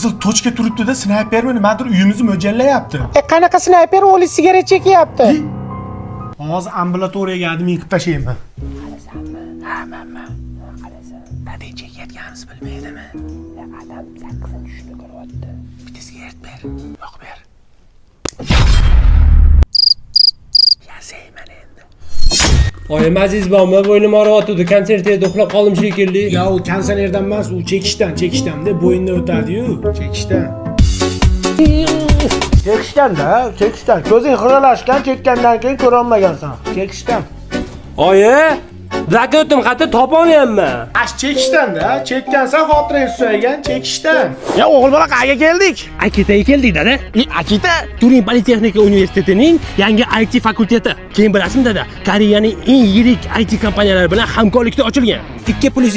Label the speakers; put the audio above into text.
Speaker 1: qizil tochka turibdi-da, snaypermi nimadir uyimizni mo'ljallayapti.
Speaker 2: Qanaqa snayper o'li sigaret chekyapti?
Speaker 1: Hozir ambulatoriyaga admin qilib tashlayman.
Speaker 3: Ha, mana. Qarasan. Qanday chekayotganimizni bilmaydimi? Adam 8-tushni ko'ryapti. Bitta sigaret ber. Yo'q ber. Yasayman endi.
Speaker 4: Oyim Aziz bormi? Bo'ynim og'riyotdi. Konsertda uxlab qoldim shekilli.
Speaker 1: Ya u konsertdan emas, u chekishdan deb bo'yindan o'tadi-yu, chekishdan. Chekishdan. Ko'zing xiralashgan, chekkandan keyin ko'ra olmagansan. Chekishdan.
Speaker 4: Oyi, blakotim xati topolmayapman.
Speaker 1: Ash chekishdan-da, chekkansan xotirang susaygan, chekishdan.
Speaker 2: Ya o'g'il bola qayerga keldik?
Speaker 4: Akitaga keldik dada.
Speaker 2: Akita?
Speaker 4: Turin Politexnika universitetining yangi IT fakulteti. Keyin bilasizmi dada, Koreyaning eng yirik IT kompaniyalari bilan hamkorlikda ochilgan. 2+2